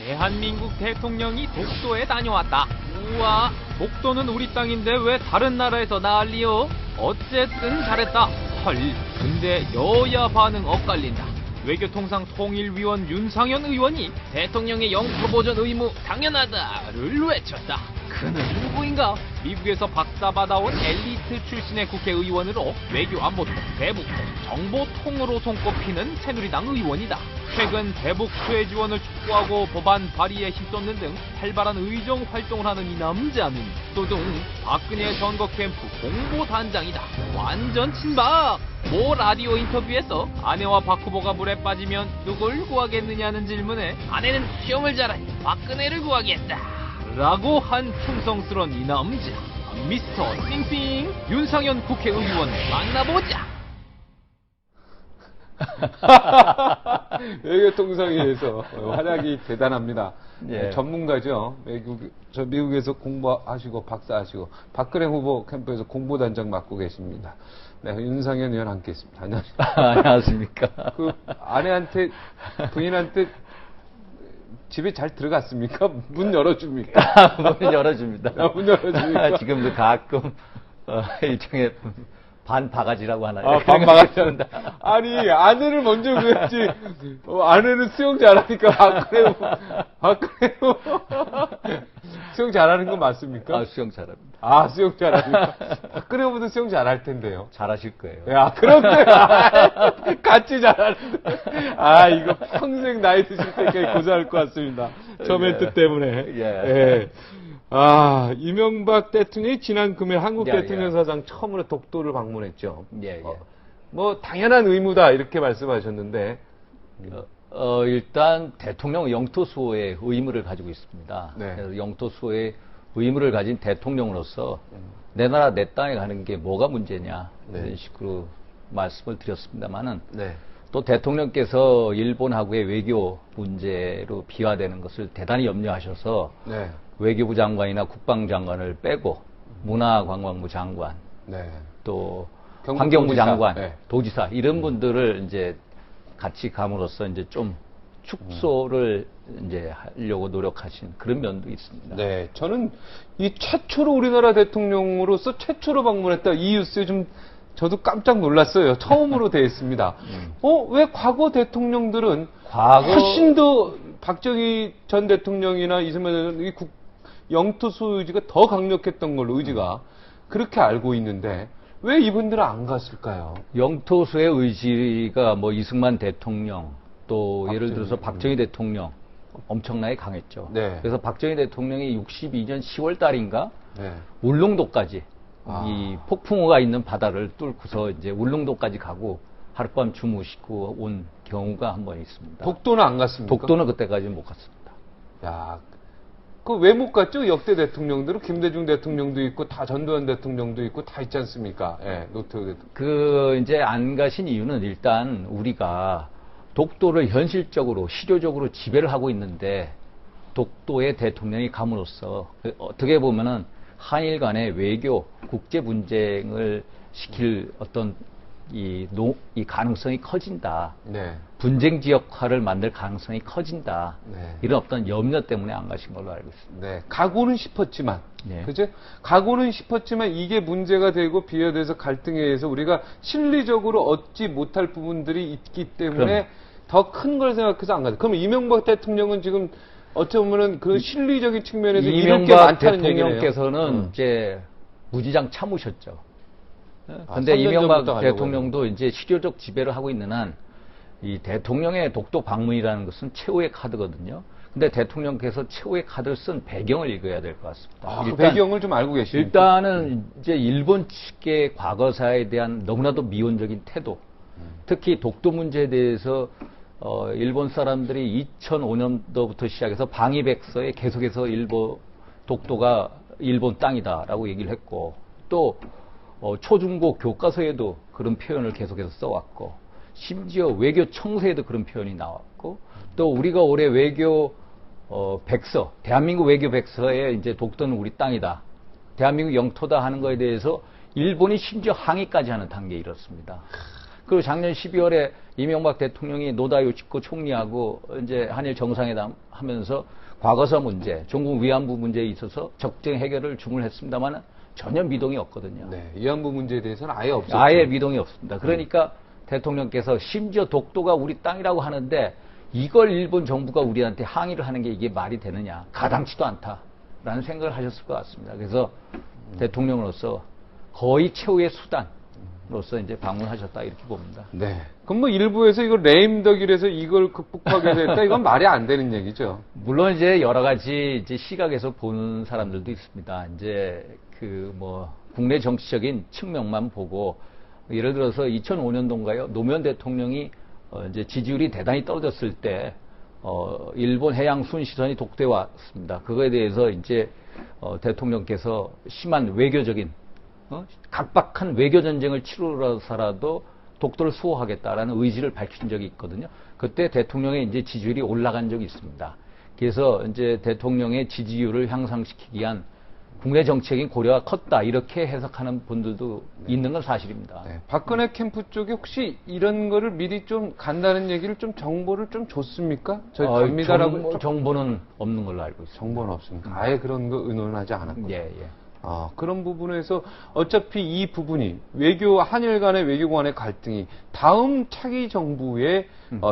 대한민국 대통령이 독도에 다녀왔다. 우와, 독도는 우리 땅인데 왜 다른 나라에서 난리요? 어쨌든 잘했다. 헐, 근데 여야 반응 엇갈린다. 외교통상 통일위원 윤상현 의원이 대통령의 영토 보존 의무 당연하다를 외쳤다. 그는 누구인가? 미국에서 박사 받아온 엘리트 출신의 국회의원으로 외교 안보통, 대북통, 정보통으로 손꼽히는 새누리당 의원이다. 최근 대북 수혜 지원을 촉구하고 법안 발의에 힘썼는 등 활발한 의정 활동을 하는 이 남자는 또둥 박근혜 선거 캠프 공보단장이다. 완전 친박! 모 라디오 인터뷰에서 아내와 박 후보가 물에 빠지면 누굴 구하겠느냐는 질문에 아내는 수영을 잘하니 박근혜를 구하겠다 라고 한 충성스런 이 남자, 미스터 띵띵 윤상현 국회의원 만나보자. 외교통상에서 활약이 대단합니다. 예. 전문가죠. 미국에서 공부하시고 박사하시고 박근혜 후보 캠프에서 공보단장 맡고 계십니다. 네, 윤상현 의원 함께 있습니다. 안녕하십니까. 안녕하십니까. 그 아내한테, 부인한테 집에 잘 들어갔습니까? 문 열어줍니까? 문 열어줍니다. 문 열어줍니까? 지금도 가끔 일종의 반바가지라고 하나요? 아, 반바가지. 아니, 아내를 먼저 그랬지. 아내는 수영 잘하니까 박근혜 수영 잘하는 건 맞습니까? 아, 수영 잘합니다. 아, 수영 잘하니까. 박근혜 후보도 수영 잘할 텐데요. 잘하실 거예요. 야, 그런데 같이 잘하는데. 아, 이거 평생 나이 드실 때까지 고생할 것 같습니다. 저 멘트 때문에. 예. 아, 이명박 대통령이 지난 금요일 한국 대통령 사상 처음으로 독도를 방문했죠. 예. 뭐 당연한 의무다 이렇게 말씀하셨는데 일단 대통령 영토 수호의 의무를 가지고 있습니다. 네. 그래서 영토 수호의 의무를 가진 대통령으로서 내 나라 내 땅에 가는 게 뭐가 문제냐 이런 식으로 말씀을 드렸습니다만은 네. 또 대통령께서 일본하고의 외교 문제로 비화되는 것을 대단히 염려하셔서 네. 외교부 장관이나 국방장관을 빼고 문화관광부 장관, 네. 또 경북 환경부 도지사, 장관, 네. 도지사 이런 분들을 이제 같이 감으로써 이제 좀 축소를 이제 하려고 노력하신 그런 면도 있습니다. 네, 저는 이 최초로 우리나라 대통령으로서 최초로 방문했다 이 뉴스에 좀 저도 깜짝 놀랐어요. 처음으로 돼 있습니다. 왜 과거 대통령들은 훨씬 더 박정희 전 대통령이나 이승만 대통령 영토 수호 의지가 더 강력했던 걸로 의지가 그렇게 알고 있는데 왜 이분들은 안 갔을까요? 영토 수의 의지가 뭐 이승만 대통령 또 예를 들어서 박정희 대통령 엄청나게 강했죠. 네. 그래서 박정희 대통령이 62년 10월 달인가 네. 울릉도까지 이 폭풍우가 있는 바다를 뚫고서 이제 울릉도까지 가고 하룻밤 주무시고 온 경우가 한 번 있습니다. 독도는 안 갔습니까? 독도는 그때까지 못 갔습니다. 야, 그 왜 못 갔죠? 역대 대통령들은 김대중 대통령도 있고 다 전두환 대통령도 있고 다 있지 않습니까? 예, 노태우 대통령. 그 이제 안 가신 이유는 일단 우리가 독도를 현실적으로 실효적으로 지배를 하고 있는데 독도의 대통령이 감으로써 어떻게 보면은 한일 간의 외교 국제 분쟁을 시킬 어떤 이 가능성이 커진다. 네. 분쟁 지역화를 만들 가능성이 커진다. 네. 이런 어떤 염려 때문에 안 가신 걸로 알고 있습니다. 네. 가고는 싶었지만, 네. 그죠? 가고는 싶었지만 이게 문제가 되고 비화돼서 갈등에 의해서 우리가 실리적으로 얻지 못할 부분들이 있기 때문에 더 큰 걸 생각해서 안 가죠. 그러면 이명박 대통령은 지금 어쩌면은 그 실리적인 측면에서 잃을 게 이명박 많다는 얘기네요. 대통령께서는 이제 무지장 참으셨죠. 근데 3년 이명박 전부터 대통령도 이제 실효적 지배를 하고 있는 한 이 대통령의 독도 방문이라는 것은 최후의 카드거든요. 근데 대통령께서 최후의 카드를 쓴 배경을 읽어야 될 것 같습니다. 그 배경을 좀 알고 계십니까? 일단은 이제 일본 측의 과거사에 대한 너무나도 미온적인 태도, 특히 독도 문제에 대해서 일본 사람들이 2005년도부터 시작해서 방위백서에 계속해서 독도가 일본 땅이다라고 얘기를 했고 또 초중고 교과서에도 그런 표현을 계속해서 써왔고 심지어 외교 청서에도 그런 표현이 나왔고 또 우리가 올해 외교 백서, 대한민국 외교 백서에 이제 독도는 우리 땅이다, 대한민국 영토다 하는 거에 대해서 일본이 심지어 항의까지 하는 단계에 이렇습니다. 그리고 작년 12월에 이명박 대통령이 노다 요시코 총리하고 이제 한일 정상회담 하면서 과거사 문제, 종국 위안부 문제에 있어서 적정 해결을 주문했습니다만 전혀 미동이 없거든요. 네, 위안부 문제에 대해서는 아예 없었죠. 아예 미동이 없습니다. 그러니까 대통령께서 심지어 독도가 우리 땅이라고 하는데 이걸 일본 정부가 우리한테 항의를 하는 게 이게 말이 되느냐. 가당치도 않다라는 생각을 하셨을 것 같습니다. 그래서 대통령으로서 거의 최후의 수단으로서 이제 방문하셨다 이렇게 봅니다. 네. 그럼 뭐 일부에서 이걸 레임덕이라서 이걸 극복하게 됐다. 이건 말이 안 되는 얘기죠. 물론 이제 여러 가지 이제 시각에서 보는 사람들도 있습니다. 이제 그 뭐 국내 정치적인 측면만 보고 예를 들어서 2005년도인가요? 노무현 대통령이 이제 지지율이 대단히 떨어졌을 때 일본 해양 순시선이 독도에 왔습니다. 그거에 대해서 이제 대통령께서 심한 외교적인 각박한 외교 전쟁을 치르러서라도 독도를 수호하겠다라는 의지를 밝힌 적이 있거든요. 그때 대통령의 이제 지지율이 올라간 적이 있습니다. 그래서 이제 대통령의 지지율을 향상시키기 위한 국내 정책인 고려가 컸다 이렇게 해석하는 분들도 있는 건 사실입니다. 네. 박근혜 캠프 쪽에 혹시 이런 거를 미리 좀 간다는 얘기를 좀 정보를 좀 줬습니까? 저희 갑니다라고 정보는 없는 걸로 알고 있습니다. 정보는 없습니까? 아예 그런 거 의논하지 않았군요. 예. 그런 부분에서 어차피 이 부분이 한일 간의 외교 간의 갈등이 다음 차기 정부의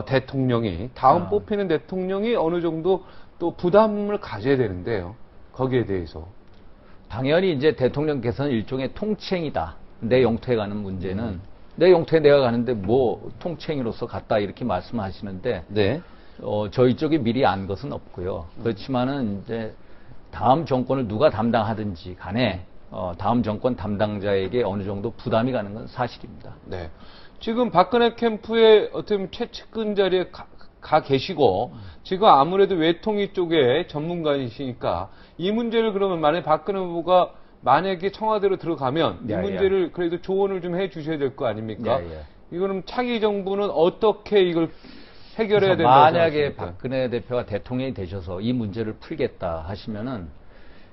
대통령이 다음 뽑히는 대통령이 어느 정도 또 부담을 가져야 되는데요. 거기에 대해서 당연히 이제 대통령께서는 일종의 통칭이다. 내 영토에 가는 문제는 내 영토에 내가 가는데 뭐 통칭으로서 갔다 이렇게 말씀하시는데 네. 저희 쪽이 미리 안 것은 없고요. 그렇지만은 이제 다음 정권을 누가 담당하든지 간에 다음 정권 담당자에게 어느 정도 부담이 가는 건 사실입니다. 네. 지금 박근혜 캠프의 어떤 최측근 자리에 가 계시고 지금 아무래도 외통위 쪽에 전문가이시니까 이 문제를 그러면 만약에 박근혜 후보가 만약에 청와대로 들어가면 이 문제를 그래도 조언을 좀 해 주셔야 될 거 아닙니까? 이거는 차기 정부는 어떻게 이걸 해결해야 된다고 만약에 생각하십니까? 박근혜 대표가 대통령이 되셔서 이 문제를 풀겠다 하시면은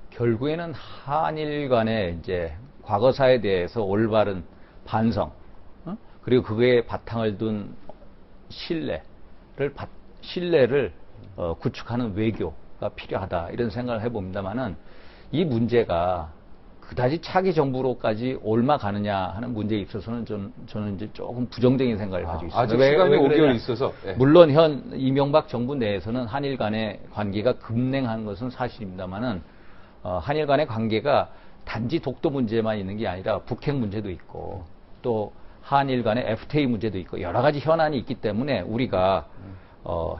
결국에는 한일 간의 이제 과거사에 대해서 올바른 반성, 그리고 그거에 바탕을 둔 신뢰를 구축하는 외교가 필요하다 이런 생각을 해봅니다만은 이 문제가 그다지 차기 정부로까지 옮아가느냐 하는 문제에 있어서는 저는 이제 조금 부정적인 생각을 가지고 있습니다. 아직 시간이 5개월 있어서. 네. 물론 현 이명박 정부 내에서는 한일 간의 관계가 급냉한 것은 사실입니다만은 한일 간의 관계가 단지 독도 문제만 있는 게 아니라 북핵 문제도 있고 또 한일 간의 FTA 문제도 있고 여러 가지 현안이 있기 때문에 우리가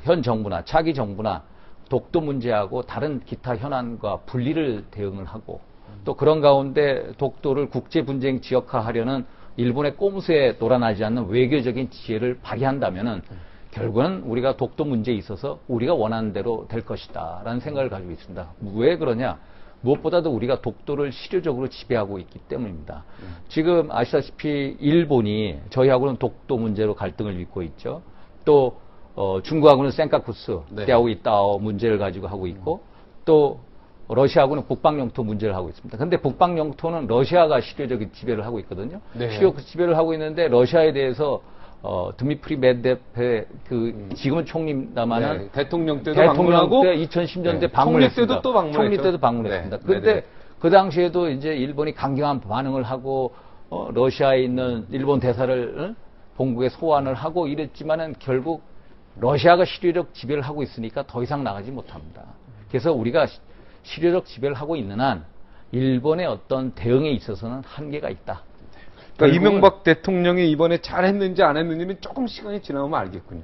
현 정부나 차기 정부나 독도 문제하고 다른 기타 현안과 분리를 대응을 하고 또 그런 가운데 독도를 국제 분쟁 지역화하려는 일본의 꼼수에 놀아나지 않는 외교적인 지혜를 발휘한다면은 결국은 우리가 독도 문제에 있어서 우리가 원하는 대로 될 것이다라는 생각을 가지고 있습니다. 왜 그러냐? 무엇보다도 우리가 독도를 실효적으로 지배하고 있기 때문입니다. 지금 아시다시피 일본이 저희하고는 독도 문제로 갈등을 빚고 있죠. 또 중국하고는 센카쿠스 대하고 있다오 문제를 가지고 하고 있고 또 러시아하고는 북방 영토 문제를 하고 있습니다. 근데 북방 영토는 러시아가 실효적인 지배를 하고 있거든요. 실효적 지배를 하고 있는데 러시아에 대해서 드미트리 메드베프의 지금은 총리입니다만은 대통령 때도 방문하고 2010년대 때 방문했습니다. 총리 때도 방문했습니다. 그런데 그 당시에도 이제 일본이 강경한 반응을 하고 러시아에 있는 일본 대사를 본국에 소환을 하고 이랬지만은 결국 러시아가 실효적 지배를 하고 있으니까 더 이상 나가지 못합니다. 그래서 우리가 실효적 지배를 하고 있는 한 일본의 어떤 대응에 있어서는 한계가 있다. 그러니까 이명박 대통령이 이번에 잘했는지 안 했는지는 조금 시간이 지나면 알겠군요.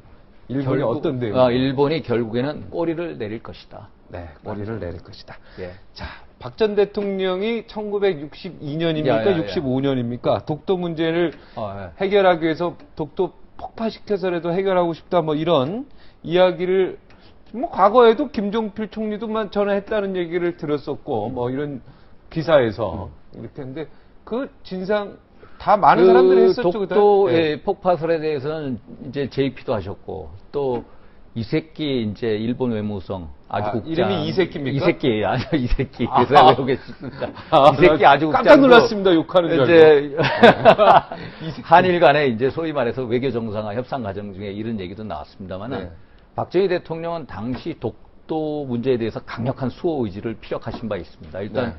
일본이 어떤 대응? 일본이 결국에는 꼬리를 내릴 것이다. 네, 꼬리를 내릴 것이다. 예. 자, 박 전 대통령이 1962년입니까? 65년입니까? 독도 문제를 해결하기 위해서 독도 폭파시켜서라도 해결하고 싶다. 뭐 이런 이야기를 뭐 과거에도 김종필 총리도 전화했다는 얘기를 들었었고 뭐 이런 기사에서 이렇게 했는데 그 진상 다 많은 사람들이 했었죠. 독도의 폭파설에 대해서는 이제 JP도 하셨고 또 이새끼 이제 일본 외무성 아주국장. 이름이 이새끼입니까? 이새끼, 아주 이새끼. 아. 그래서 외우겠습니다. 이새끼 아주국장. 깜짝 놀랐습니다. 욕하는 줄 이제 알고. 한일 간에 이제 소위 말해서 외교 정상화 협상 과정 중에 이런 얘기도 나왔습니다만은 네. 박정희 대통령은 당시 독도 문제에 대해서 강력한 수호 의지를 피력하신 바 있습니다. 일단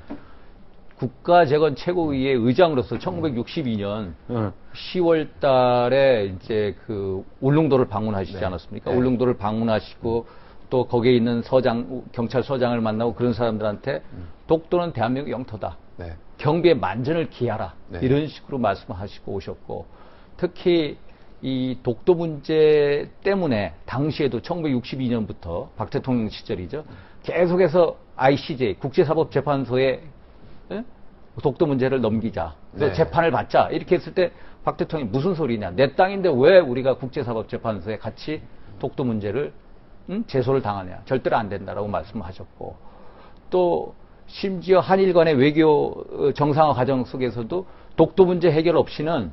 국가재건 최고위의 의장으로서 1962년 10월 달에 이제 그 울릉도를 방문하시지 않았습니까? 울릉도를 방문하시고 또 거기에 있는 경찰서장을 만나고 그런 사람들한테 독도는 대한민국 영토다. 네. 경비에 만전을 기하라. 네. 이런 식으로 말씀하시고 오셨고 특히 이 독도 문제 때문에 당시에도 1962년부터 박 대통령 시절이죠. 계속해서 ICJ 국제사법재판소에 독도 문제를 넘기자. 네. 재판을 받자. 이렇게 했을 때 박 대통령이 무슨 소리냐. 내 땅인데 왜 우리가 국제사법재판소에 같이 독도 문제를 제소를 당하냐. 절대로 안 된다라고 말씀하셨고 또 심지어 한일 간의 외교 정상화 과정 속에서도 독도 문제 해결 없이는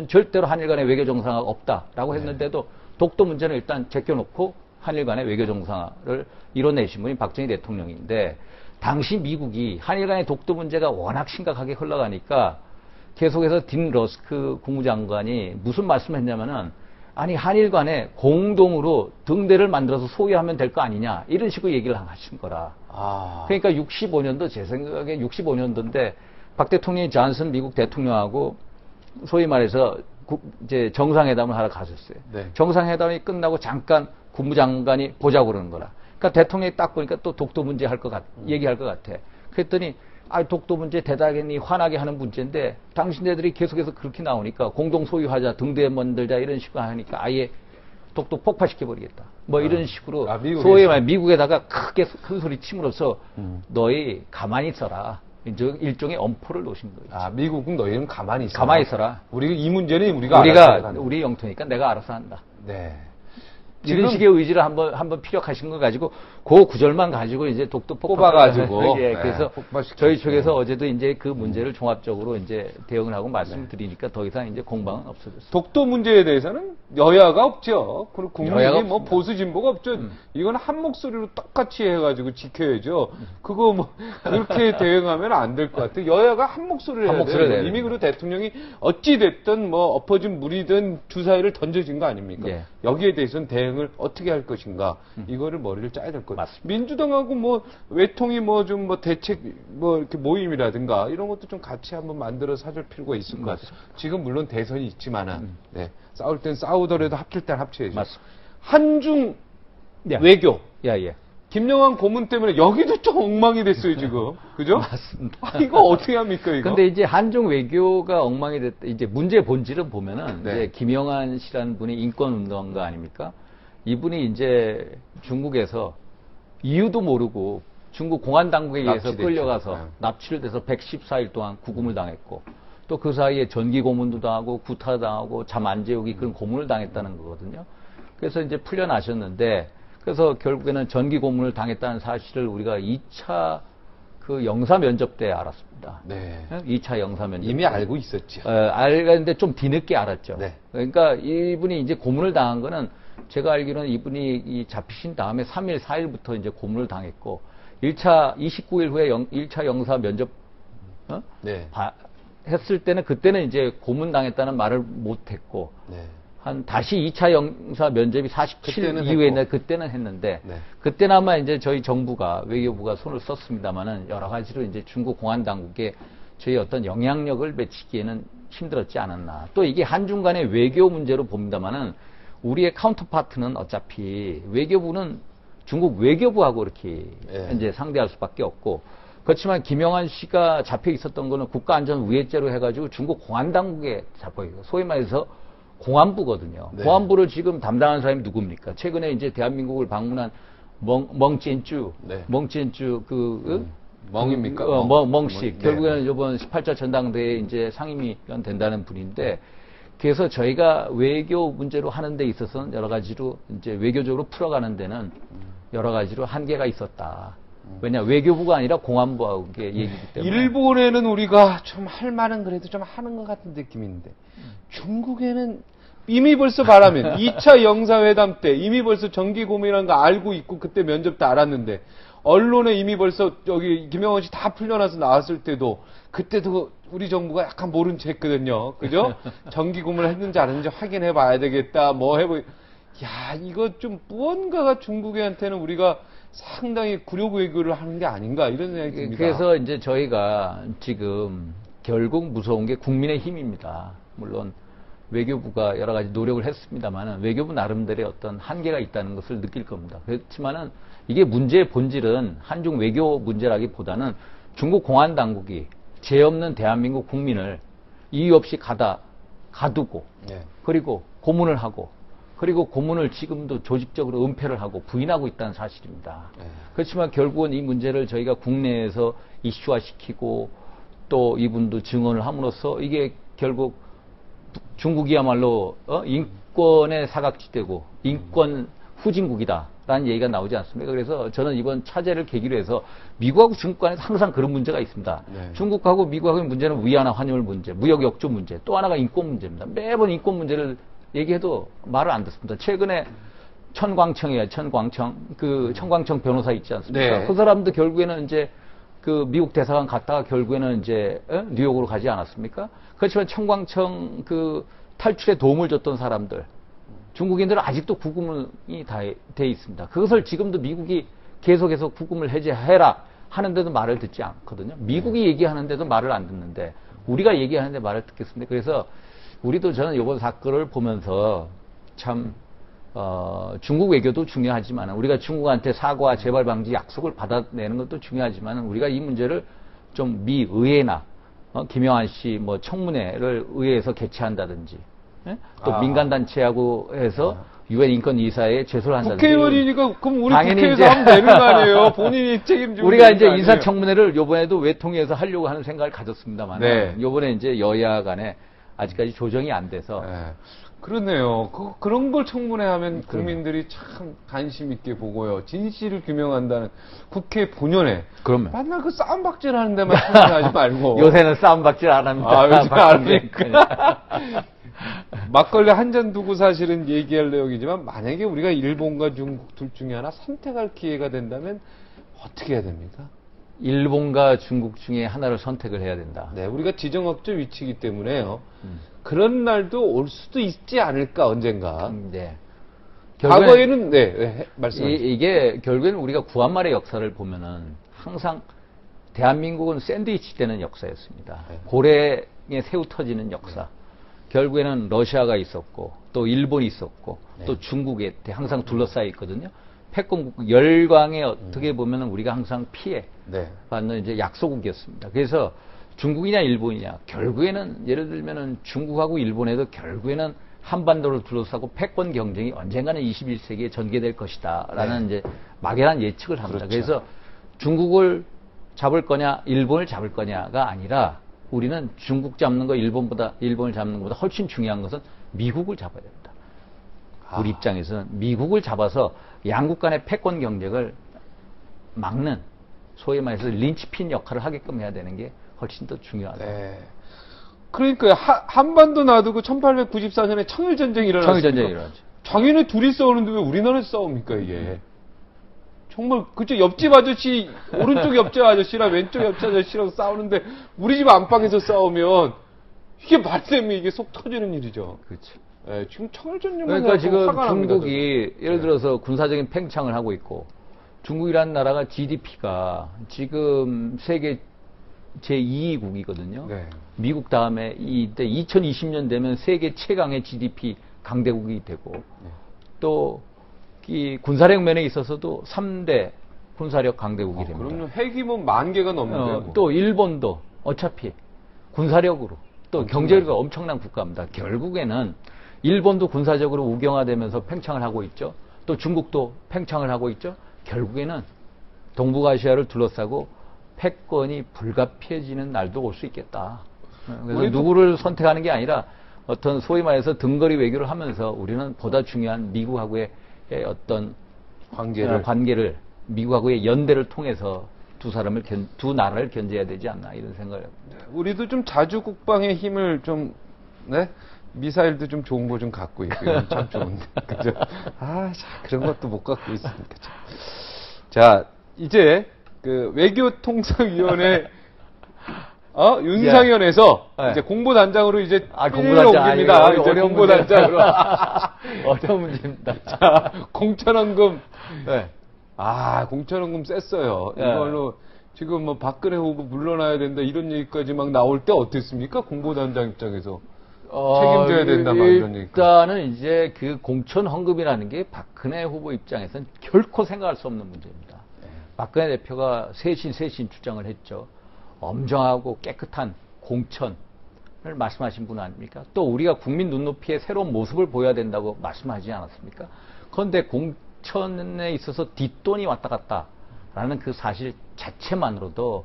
절대로 한일 간의 외교 정상화가 없다라고 했는데도 독도 문제는 일단 제껴놓고 한일 간의 외교 정상화를 이뤄내신 분이 박정희 대통령인데 당시 미국이 한일 간의 독도 문제가 워낙 심각하게 흘러가니까 계속해서 딘 러스크 국무장관이 무슨 말씀을 했냐면은 아니 한일 간에 공동으로 등대를 만들어서 소유하면 될 거 아니냐 이런 식으로 얘기를 하신 거라. 그러니까 65년도 제 생각에 65년도인데 박 대통령이 존슨 미국 대통령하고 소위 말해서 이제 정상회담을 하러 가셨어요. 네. 정상회담이 끝나고 잠깐 국무장관이 보자고 그러는 거라. 그러니까 대통령이 딱 보니까 또 독도 문제 얘기할 것 같아. 그랬더니 독도 문제 대단히 화나게 하는 문제인데 당신네들이 계속해서 그렇게 나오니까 공동 소유하자, 등대 만들자 이런 식으로 하니까 아예 독도 폭파시켜버리겠다. 뭐 이런 식으로 소위 말해 미국에다가 크게 큰 소리 침으로써 너희 가만히 있어라. 일종의 엄포를 놓으신 거예요. 미국은 너희는 가만히 있어라. 가만히 있어라. 이 문제는 우리가 알아서 우리 영토니까 내가 알아서 한다. 네. 이런 식의 의지를 한번 피력하신 거 가지고 그 구절만 가지고 이제 독도 뽑아가지고 예, 그래서 저희 쪽에서 어제도 이제 그 문제를 종합적으로 이제 대응을 하고 말씀을 드리니까 더 이상 이제 공방은 없어졌습니다. 독도 문제에 대해서는 여야가 없죠. 그리고 국민이 여야가 뭐 보수 진보가 없죠. 이건 한 목소리로 똑같이 해가지고 지켜야죠. 그거 뭐 그렇게 대응하면 안 될 것 같아요. 여야가 한 목소리를 해야 돼요. 이미 그리고 대통령이 어찌 됐든 뭐 엎어진 물이든 주사위를 던져진 거 아닙니까? 예. 여기에 대해서는 대응을 어떻게 할 것인가 이거를 머리를 짜야 될 것 같아요. 민주당하고 뭐 외통이 뭐 좀 뭐 대책 뭐 이렇게 모임이라든가 이런 것도 좀 같이 한번 만들어서 사줄 필요가 있을 것 같아요. 지금 물론 대선이 있지만은 네. 싸울 땐 싸우더라도 합칠 땐 합쳐야죠. 맞습니다. 한중 예. 외교. 예. 김영환 고문 때문에 여기도 좀 엉망이 됐어요, 지금. 그죠? 맞습니다. 이거 어떻게 합니까, 이거? 근데 이제 한중 외교가 엉망이 됐다. 이제 문제 본질을 보면은 네. 이제 김영환 씨라는 분이 인권운동가 아닙니까? 이분이 이제 중국에서 이유도 모르고 중국 공안 당국에 의해서 납치됐죠. 끌려가서 네. 납치를 돼서 114일 동안 구금을 당했고 또 그 사이에 전기 고문도 당하고 구타 당하고 잠 안 재우기 그런 고문을 당했다는 거거든요. 그래서 이제 풀려나셨는데 그래서 결국에는 전기 고문을 당했다는 사실을 우리가 2차 그 영사 면접 때 알았습니다. 네. 2차 영사 면접. 이미 알고 있었죠. 알았는데 좀 뒤늦게 알았죠. 네. 그러니까 이분이 이제 고문을 당한 거는 제가 알기로는 이분이 잡히신 다음에 3일, 4일부터 이제 고문을 당했고 1차 29일 후에 1차 영사 면접 네. 했을 때는 그때는 이제 고문 당했다는 말을 못 했고 네. 한 다시 2차 영사 면접이 47일 이후에 했고. 그때는 했는데 네. 그때나마 이제 저희 정부가 외교부가 손을 썼습니다만은 여러 가지로 이제 중국 공안 당국에 저희 어떤 영향력을 미치기에는 힘들었지 않았나. 또 이게 한중 간의 외교 문제로 봅니다만은 우리의 카운터파트는 어차피 외교부는 중국 외교부하고 이렇게 이제 상대할 수밖에 없고 그렇지만 김영환 씨가 잡혀 있었던 거는 국가안전우회죄로 해가지고 중국 공안당국에 잡혀 있고 소위 말해서 공안부거든요. 네. 공안부를 지금 담당하는 사람이 누굽니까? 최근에 이제 대한민국을 방문한 멍찐쭈 멍입니까? 멍씨. 결국에는 이번 18차 전당대회 이제 상임위원 된다는 분인데 그래서 저희가 외교 문제로 하는 데 있어서는 여러 가지로 이제 외교적으로 풀어가는 데는 여러 가지로 한계가 있었다. 왜냐 외교부가 아니라 공안부하고 얘기기 때문에. 일본에는 우리가 좀 할 말은 그래도 좀 하는 것 같은 느낌인데 중국에는 이미 벌써 바라면 2차 영사회담 때 이미 벌써 정기 고문이라는 거 알고 있고 그때 면접 때 알았는데 언론에 이미 벌써 여기 김영원 씨 다 풀려나서 나왔을 때도 그때도 우리 정부가 약간 모른 체 했거든요. 그죠? 정기 고문을 했는지 안 했는지 확인해 봐야 되겠다. 뭐 해보. 야, 이거 좀 무언가가 중국한테는 우리가 상당히 굴욕 외교를 하는 게 아닌가 이런 생각이 듭니다. 그래서 이제 저희가 지금 결국 무서운 게 국민의 힘입니다. 물론 외교부가 여러 가지 노력을 했습니다만 외교부 나름대로의 어떤 한계가 있다는 것을 느낄 겁니다. 그렇지만은 이게 문제의 본질은 한중 외교 문제라기보다는 중국 공안 당국이 죄 없는 대한민국 국민을 이유 없이 가두고 네. 그리고 고문을 하고 그리고 고문을 지금도 조직적으로 은폐를 하고 부인하고 있다는 사실입니다. 네. 그렇지만 결국은 이 문제를 저희가 국내에서 이슈화시키고 또 이분도 증언을 함으로써 이게 결국 중국이야말로 인권의 사각지대고 인권 후진국이다라는 얘기가 나오지 않습니까? 그래서 저는 이번 차제를 계기로 해서 미국하고 중국 간에 항상 그런 문제가 있습니다. 네. 중국하고 미국하고의 문제는 위안화 환율 문제, 무역 역조 문제, 또 하나가 인권 문제입니다. 매번 인권 문제를 얘기해도 말을 안 듣습니다. 최근에 천광청 변호사 있지 않습니까? 네. 그 사람도 결국에는 이제 그 미국 대사관 갔다가 결국에는 이제 뉴욕으로 가지 않았습니까? 그렇지만 천광청 그 탈출에 도움을 줬던 사람들, 중국인들은 아직도 구금이 다 돼 있습니다. 그것을 지금도 미국이 계속해서 구금을 해제해라 하는데도 말을 듣지 않거든요. 미국이 얘기하는데도 말을 안 듣는데 우리가 얘기하는데 말을 듣겠습니까? 그래서 우리도 저는 이번 사건을 보면서 참 중국 외교도 중요하지만 우리가 중국한테 사과 재발 방지 약속을 받아내는 것도 중요하지만 우리가 이 문제를 좀 미 의회나 김영한 씨 뭐 청문회를 의회에서 개최한다든지 또 민간단체하고 해서 유엔 인권 이사에 제소를 한다든지 국회의원이니까 그럼 우리 당연히 국회에서 이제 하면 되는 거 아니에요? 본인이 책임지고 우리가 되는 이제 거 아니에요? 인사청문회를 요번에도 외통위에서 하려고 하는 생각을 가졌습니다만 네. 요번에 이제 여야 간에 아직까지 조정이 안 돼서 네. 그러네요. 그런 걸 청문회 하면 국민들이 참 관심 있게 보고요. 진실을 규명한다는 국회 본연에. 그러면 맨날 그 싸움박질 하는 데만 청문회하지 말고. 요새는 싸움박질 안 합니다. 아, 요새 안 박근혜. 합니까? 막걸리 한 잔 두고 사실은 얘기할 내용이지만 만약에 우리가 일본과 중국 둘 중에 하나 선택할 기회가 된다면 어떻게 해야 됩니까? 일본과 중국 중에 하나를 선택을 해야 된다. 네, 우리가 지정학적 위치이기 때문에요. 그런 날도 올 수도 있지 않을까 언젠가. 네. 과거에는 말씀하세요. 이게 결국에는 우리가 구한말의 역사를 보면은 항상 대한민국은 샌드위치 되는 역사였습니다. 네. 고래에 새우 터지는 역사. 결국에는 러시아가 있었고 또 일본이 있었고 또 중국에 항상 둘러싸여 있거든요. 패권국 열강에 어떻게 보면은 우리가 항상 피해 받는 이제 약소국이었습니다. 그래서 중국이냐 일본이냐 결국에는 예를 들면은 중국하고 일본에도 결국에는 한반도를 둘러싸고 패권 경쟁이 언젠가는 21세기에 전개될 것이다라는 이제 막연한 예측을 합니다. 그렇죠. 그래서 중국을 잡을 거냐 일본을 잡을 거냐가 아니라 우리는 중국 잡는 거 일본을 잡는 것보다 훨씬 중요한 것은 미국을 잡아야 됩니다. 우리 입장에서는 미국을 잡아서 양국 간의 패권 경쟁을 막는 소위 말해서 린치핀 역할을 하게끔 해야 되는 게 훨씬 더 중요하다. 네. 그러니까 한반도 놔두고 1894년에 청일전쟁이 일어났습니까? 청일전쟁이 일어났죠. 장인의 둘이 싸우는데 왜 우리나라에서 싸웁니까 이게? 정말 그저 옆집 아저씨 오른쪽 옆집 아저씨랑 왼쪽 옆집 아저씨랑 싸우는데 우리 집 안방에서 싸우면 이게 말이 되면 이게 속 터지는 일이죠. 그렇죠. 네, 지금 청일전쟁 그러니까 지금 화가 납니다, 중국이 예를 들어서 군사적인 팽창을 하고 있고 중국이라는 나라가 GDP가 지금 세계 제2위국이거든요. 네. 미국 다음에 이때 2020년 되면 세계 최강의 GDP 강대국이 되고 또 이 군사력 면에 있어서도 3대 군사력 강대국이 됩니다. 그러면 핵이 뭐 10,000개가 넘는데요. 뭐. 또 일본도 어차피 군사력으로 또 경제력이 엄청난 국가입니다. 결국에는 일본도 군사적으로 우경화되면서 팽창을 하고 있죠. 또 중국도 팽창을 하고 있죠. 결국에는 동북아시아를 둘러싸고 패권이 불가피해지는 날도 올 수 있겠다. 그래서 누구를 선택하는 게 아니라 어떤 소위 말해서 등거리 외교를 하면서 우리는 보다 중요한 미국하고의 어떤 관계를 미국하고의 연대를 통해서 두 나라를 견제해야 되지 않나 이런 생각을 합니다. 우리도 좀 자주 국방의 힘을 좀 미사일도 좀 좋은 거 좀 갖고 있고요. 참 좋은데. 그죠? 아, 자, 그런 것도 못 갖고 있으니까. 참. 자, 이제 그 외교통상위원회 윤상현에서 네. 이제 공보단장으로 이제 공보단장 옮깁니다. 아니에요. 이제 어려운 공보단장으로. 어려운 문제입니다. 자, 공천원금. 네. 공천원금 셌어요. 네. 이걸로 지금 뭐 박근혜 후보 물러나야 된다 이런 얘기까지 막 나올 때 어땠습니까? 공보단장 입장에서. 책임져야 된다, 막 이런 얘기. 일단은 이제 그 공천 헌금이라는 게 박근혜 후보 입장에서는 결코 생각할 수 없는 문제입니다. 박근혜 대표가 세신 주장을 했죠. 엄정하고 깨끗한 공천을 말씀하신 분 아닙니까? 또 우리가 국민 눈높이에 새로운 모습을 보여야 된다고 말씀하지 않았습니까? 그런데 공천에 있어서 뒷돈이 왔다 갔다라는 그 사실 자체만으로도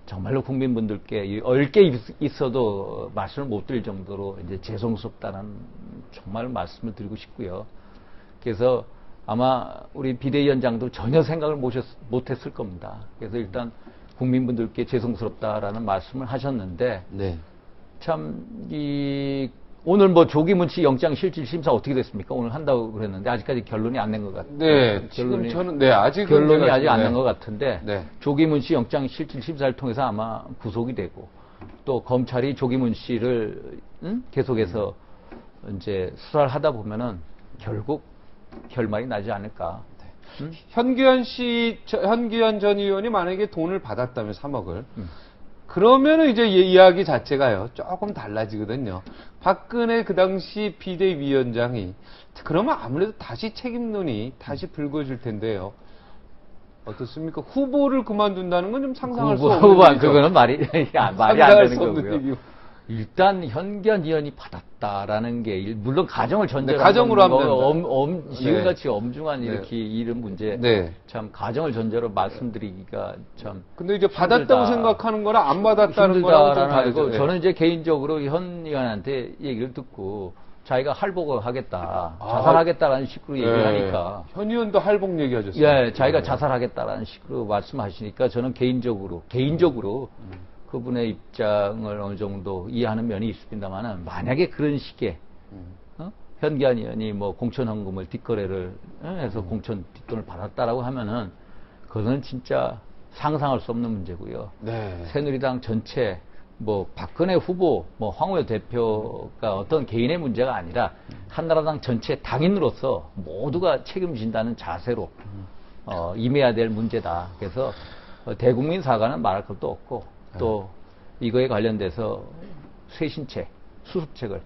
정말로 국민분들께 얽게 있어도 말씀을 못 드릴 정도로 이제 죄송스럽다는 정말 말씀을 드리고 싶고요. 그래서 아마 우리 비대위원장도 전혀 생각을 못했을 겁니다. 그래서 일단 국민분들께 죄송스럽다라는 말씀을 하셨는데, 네. 참, 오늘 뭐 조기문 씨 영장 실질 심사 어떻게 됐습니까? 오늘 한다고 그랬는데 아직까지 결론이 안 낸 것 같아요. 네, 지금 저는 아직 결론이 아직 안 난 것 같은데 네. 조기문 씨 영장 실질 심사를 통해서 아마 구속이 되고 또 검찰이 조기문 씨를 계속해서 이제 수사를 하다 보면은 결국 결말이 나지 않을까. 현기현 전 의원이 만약에 돈을 받았다면 3억을 그러면은 이제 이야기 자체가요 조금 달라지거든요. 박근혜 그 당시 비대위원장이 그러면 아무래도 다시 책임론이 다시 불거질 텐데요. 어떻습니까? 후보를 그만둔다는 건 좀 상상할 수 없는 일이죠. 그거는 말이 안 상상할 되는 수 없는 거고요. 일이고. 일단 현기현 의원이 받았다라는 게 물론 가정을 전제로 네, 가정으로 하면 네. 지금같이 엄중한 네. 이렇게 이런 문제 네. 참 가정을 전제로 말씀드리기가 참 근데 이제 힘들다. 받았다고 생각하는 거랑 안 받았다는 거랑 좀 힘들다라는 다르죠. 알고 네. 저는 이제 개인적으로 현 의원한테 얘기를 듣고 자기가 할복을 하겠다, 자살하겠다라는 식으로 얘기를 하니까 현 의원도 할복 얘기하셨어요. 예, 자기가 자살하겠다라는 식으로 말씀하시니까 저는 개인적으로 그분의 입장을 어느 정도 이해하는 면이 있습니다만은 만약에 그런 식의 현기한 의원이 뭐 공천 헌금을 뒷거래를 해서 공천 뒷돈을 받았다라고 하면은 그거는 진짜 상상할 수 없는 문제고요. 네. 새누리당 전체 뭐 박근혜 후보, 뭐 황우여 대표가 어떤 개인의 문제가 아니라 한나라당 전체 당인으로서 모두가 책임진다는 자세로 임해야 될 문제다. 그래서 대국민 사과는 말할 것도 없고 또 이거에 관련돼서 쇄신책,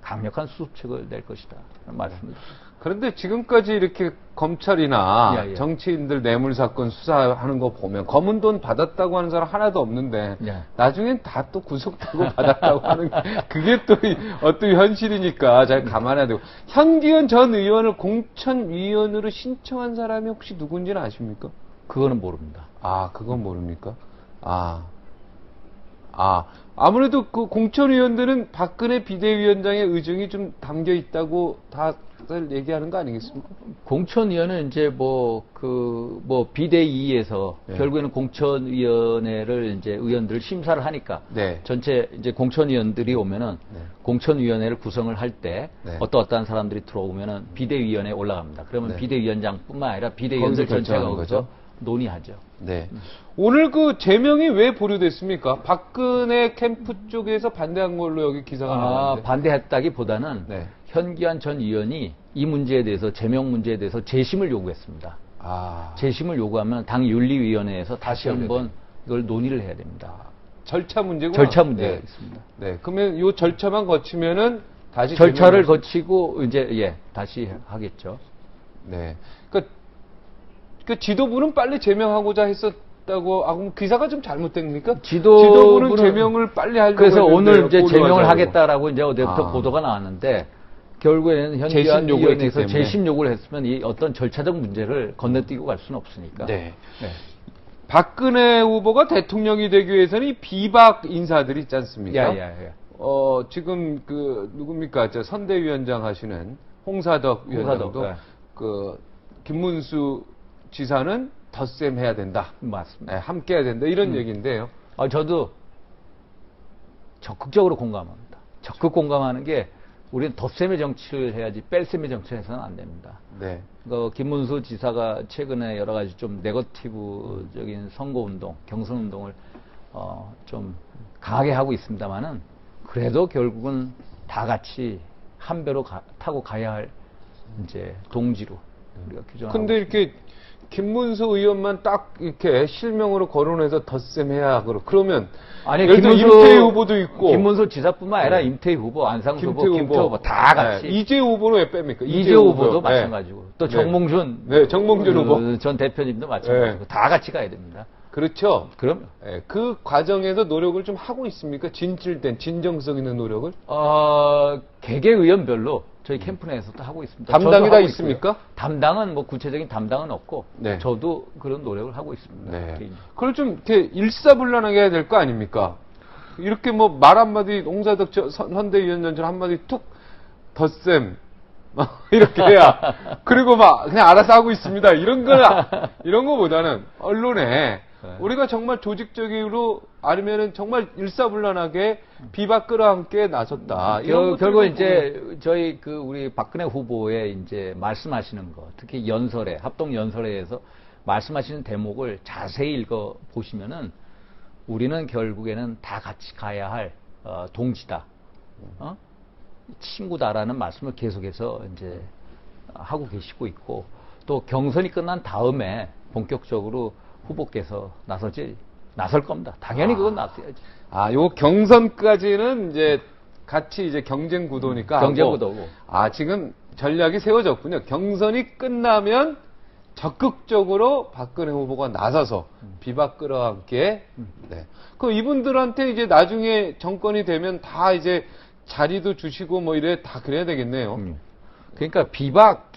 강력한 수습책을 낼 것이다. 말씀입니다. 그런데 지금까지 이렇게 검찰이나 예, 예. 정치인들 뇌물 사건 수사하는 거 보면 검은 돈 받았다고 하는 사람 하나도 없는데 예. 나중엔 다 또 구속되고 받았다고 하는 그게 또 어떤 현실이니까 잘 감안해야 되고 현기현 전 의원을 공천위원으로 신청한 사람이 혹시 누군지는 아십니까? 그거는 모릅니다. 그건 모릅니까? 아무래도 그 공천위원들은 박근혜 비대위원장의 의중이 좀 담겨 있다고 다들 얘기하는 거 아니겠습니까? 공천위원은 이제 비대위에서 네. 결국에는 공천위원회를 이제 의원들을 심사를 하니까 네. 전체 이제 공천위원들이 오면은 네. 공천위원회를 구성을 할 때 네. 어떠한 사람들이 들어오면은 비대위원회에 올라갑니다. 그러면 네. 비대위원장뿐만 아니라 비대위원들 거기서 전체가 결정하는 거기서 거죠? 논의하죠. 네. 오늘 그 제명이 왜 보류됐습니까? 박근혜 캠프 쪽에서 반대한 걸로 여기 기사가 나왔는데. 반대했다기보다는 네. 현기한 전 의원이 이 문제에 대해서 제명 문제에 대해서 재심을 요구했습니다. 재심을 요구하면 당 윤리위원회에서 다시 한번 이걸 논의를 해야 됩니다. 절차 문제고. 절차 문제가 네. 있습니다. 네. 그러면 이 절차만 거치면은 다시 절차를 제명을- 거치고 이제 다시 하겠죠. 네. 그 지도부는 빨리 제명하고자 했었다고. 그럼 기사가 좀 잘못됩니까? 지도부는 제명을 빨리 하려고 그래서 했는데 오늘 이제 제명을 보도하자고. 하겠다라고 이제 어제부터 보도가 나왔는데 결국에는 현기한 재심 요구했기 위원회에서 때문에. 재심 요구를 했으면 이 어떤 절차적 문제를 건너뛰고 갈 수는 없으니까. 네. 네. 박근혜 후보가 대통령이 되기 위해서는 이 비박 인사들이 있지 않습니까? 지금 누굽니까? 선대위원장 하시는 홍사덕 위원장도 네. 김문수 지사는 덧셈 해야 된다. 맞습니다. 네, 함께 해야 된다. 이런 얘기인데요. 저도 적극적으로 공감합니다. 적극 공감하는 게 우리는 덧셈의 정치를 해야지 뺄셈의 정치를 해서는 안 됩니다. 네. 김문수 지사가 최근에 여러 가지 좀 네거티브적인 선거운동, 경선운동을 좀 강하게 하고 있습니다만은 그래도 결국은 다 같이 한 배로 타고 가야 할 이제 동지로 우리가 규정하고. 근데 이렇게 김문수 의원만 딱 이렇게 실명으로 거론해서 덧셈해야 그러면 아니 예를 들어 임태희 후보도 있고 김문수 지사뿐만 아니라 임태희 후보, 안상수 후보, 김태호 후보 다 같이 이재호 후보는 왜 뺍니까? 이재호 후보도 네. 마찬가지고 또 정몽준 정몽준 후보 전 대표님도 마찬가지고 다 같이 가야 됩니다. 그렇죠. 그럼요. 그 과정에서 노력을 좀 하고 있습니까? 진정성 있는 노력을? 개개 의원별로 저희 캠프 내에서도 하고 있습니다. 담당이 다 하고 있습니까? 있고요. 담당은 뭐 구체적인 담당은 없고 네. 저도 그런 노력을 하고 있습니다. 네. 그걸 좀 이렇게 일사불란하게 해야 될 거 아닙니까? 이렇게 뭐 말 한마디 홍사덕 선대위원장처럼 한마디 툭 덧셈 이렇게 해야 그리고 막 그냥 알아서 하고 있습니다. 이런 거보다는 언론에 우리가 정말 조직적으로 아니면은 정말 일사불란하게 비박 끌어안게 나섰다. 결국 이제 저희 우리 박근혜 후보의 이제 말씀하시는 거, 특히 연설회, 합동 연설회에서 말씀하시는 대목을 자세히 읽어 보시면은 우리는 결국에는 다 같이 가야 할 동지다, 친구다라는 말씀을 계속해서 이제 하고 계시고 있고, 또 경선이 끝난 다음에 본격적으로 후보께서 나설 겁니다. 당연히 그건 나서야지. 요 경선까지는 이제 같이 이제 경쟁 구도니까. 경쟁 구도고. 지금 전략이 세워졌군요. 경선이 끝나면 적극적으로 박근혜 후보가 나서서 비박 끌어안게. 네. 그럼 이분들한테 이제 나중에 정권이 되면 다 이제 자리도 주시고 뭐 이래 다 그래야 되겠네요. 그러니까 비박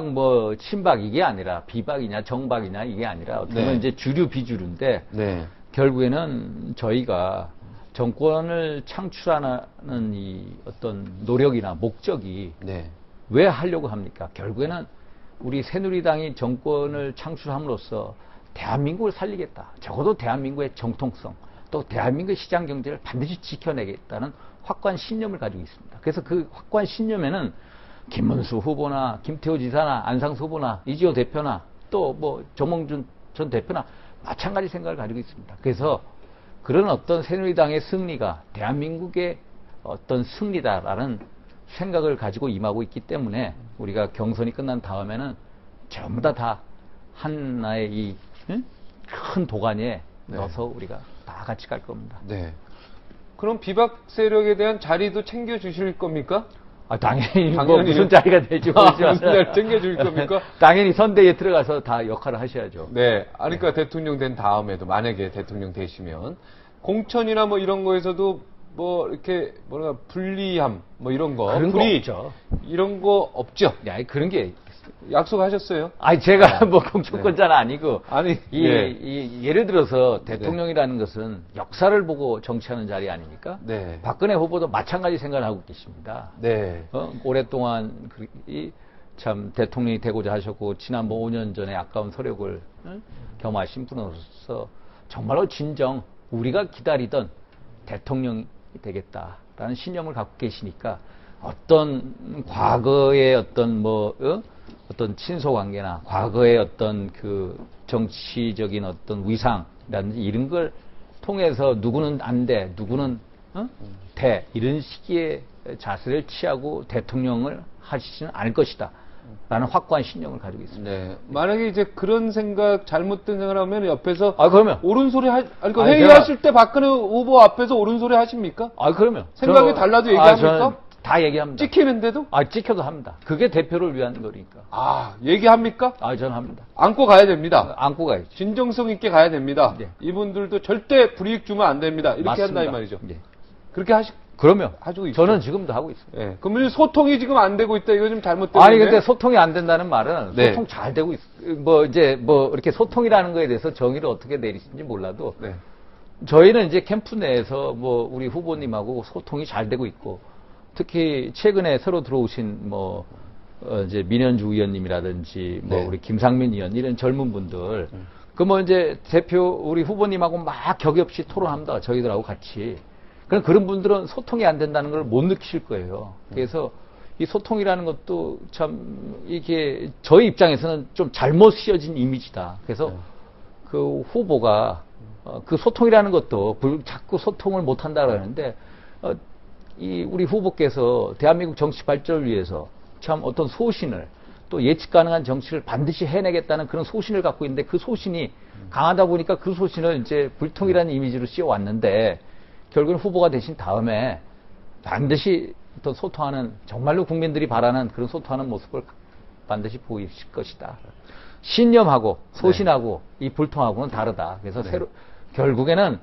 뭐 친박 이게 아니라 비박이냐 정박이냐 이게 아니라 어떻게 보면 이제 주류 비주류인데 결국에는 저희가 정권을 창출하는 이 어떤 노력이나 목적이 왜 하려고 합니까? 결국에는 우리 새누리당이 정권을 창출함으로써 대한민국을 살리겠다. 적어도 대한민국의 정통성, 또 대한민국의 시장 경제를 반드시 지켜내겠다는 확고한 신념을 가지고 있습니다. 그래서 그 확고한 신념에는 김문수 후보나 김태호 지사나 안상수 후보나 이재호 대표나 또 뭐 정몽준 전 대표나 마찬가지 생각을 가지고 있습니다. 그래서 그런 어떤 새누리당의 승리가 대한민국의 어떤 승리다라는 생각을 가지고 임하고 있기 때문에 우리가 경선이 끝난 다음에는 전부 다 하나의 이 큰 도가니에 넣어서 우리가 다 같이 갈 겁니다. 네. 그럼 비박 세력에 대한 자리도 챙겨주실 겁니까? 당연히 뭐 무슨 자리가 될지 모르지만 무슨 자리 챙겨줄 겁니까? 당연히 선대에 들어가서 다 역할을 하셔야죠. 네. 그러니까 대통령 된 다음에도 만약에 대통령 되시면 공천이나 뭐 이런 거에서도 뭐 이렇게 뭐랄까 불리함 뭐 이런 거 그런 거 없죠. 이런 거 없죠. 야, 그런 게 약속하셨어요? 제가 뭐 공천권자는 아니고 아니 예를 들어서 대통령이라는 것은 역사를 보고 정치하는 자리 아닙니까? 박근혜 후보도 마찬가지 생각을 하고 계십니다. 오랫동안 참 대통령이 되고자 하셨고 지난 뭐 5년 전에 아까운 서력을 겸하신 분으로서 정말로 진정 우리가 기다리던 대통령이 되겠다라는 신념을 갖고 계시니까 어떤 과거의 어떤 어떤 친소 관계나 과거의 어떤 그 정치적인 어떤 위상이라든지 이런 걸 통해서 누구는 안 돼, 누구는 돼 이런 식의 자세를 취하고 대통령을 하시지는 않을 것이다. 라는 확고한 신념을 가지고 있습니다. 만약에 이제 그런 생각, 잘못된 생각을 하면 옆에서. 그러면. 옳은 소리 그러니까 회의하실 때 박근혜 후보 앞에서 옳은 소리 하십니까? 그러면. 생각이 달라도 얘기합니까? 다 얘기합니다. 찍히는데도? 찍혀도 합니다. 그게 대표를 위한 거니까. 얘기합니까? 저는 합니다. 안고 가야 됩니다. 안고 가야죠. 진정성 있게 가야 됩니다. 이분들도 절대 불이익 주면 안 됩니다. 이렇게 맞습니다. 한다 이 말이죠. 그렇게 그러면 가지고 있죠. 저는 지금도 하고 있습니다. 그러면 소통이 지금 안 되고 있다. 이거 좀 잘못되는데. 근데 소통이 안 된다는 말은 소통 잘 되고 이렇게 소통이라는 거에 대해서 정의를 어떻게 내리신지 몰라도 저희는 이제 캠프 내에서 우리 후보님하고 소통이 잘 되고 있고 특히 최근에 새로 들어오신 이제 민현주 의원님이라든지 우리 김상민 의원 이런 젊은 분들 이제 대표 우리 후보님하고 막 격의 없이 토론합니다. 저희들하고 같이. 그런 분들은 소통이 안 된다는 걸 못 느끼실 거예요. 그래서 이 소통이라는 것도 참 이게 저희 입장에서는 좀 잘못 씌어진 이미지다. 그래서 그 후보가 그 소통이라는 것도 자꾸 소통을 못 한다 그러는데 이 우리 후보께서 대한민국 정치 발전을 위해서 참 어떤 소신을 또 예측 가능한 정치를 반드시 해내겠다는 그런 소신을 갖고 있는데 그 소신이 강하다 보니까 그 소신을 이제 불통이라는 이미지로 씌워왔는데 결국은 후보가 되신 다음에 반드시 또 소통하는 정말로 국민들이 바라는 그런 소통하는 모습을 반드시 보이실 것이다. 신념하고 소신하고 이 불통하고는 다르다. 그래서 결국에는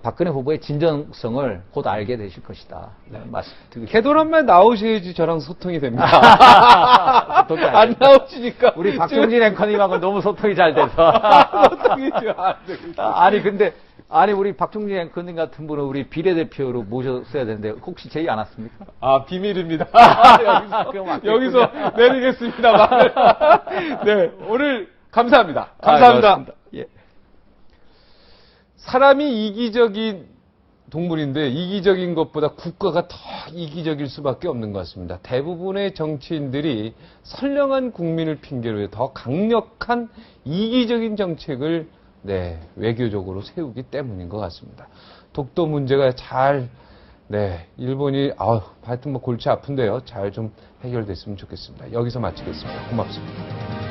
박근혜 후보의 진정성을 곧 알게 되실 것이다. 말씀드리겠습니다. 개도란만 나오셔야지 저랑 소통이 됩니다. 안 나오시니까. 우리 박종진 앵커님하고 너무 소통이 잘 돼서. 소통이 안 되고. 아니, 근데, 우리 박종진 앵커님 같은 분은 우리 비례대표로 모셨어야 되는데, 혹시 제의 안 왔습니까? 아, 비밀입니다. 여기서 내리겠습니다. 네, 오늘 감사합니다. 감사합니다. 예. 사람이 이기적인 동물인데 이기적인 것보다 국가가 더 이기적일 수밖에 없는 것 같습니다. 대부분의 정치인들이 선량한 국민을 핑계로 해 더 강력한 이기적인 정책을 외교적으로 세우기 때문인 것 같습니다. 독도 문제가 일본이 하여튼 골치 아픈데요. 잘 좀 해결됐으면 좋겠습니다. 여기서 마치겠습니다. 고맙습니다.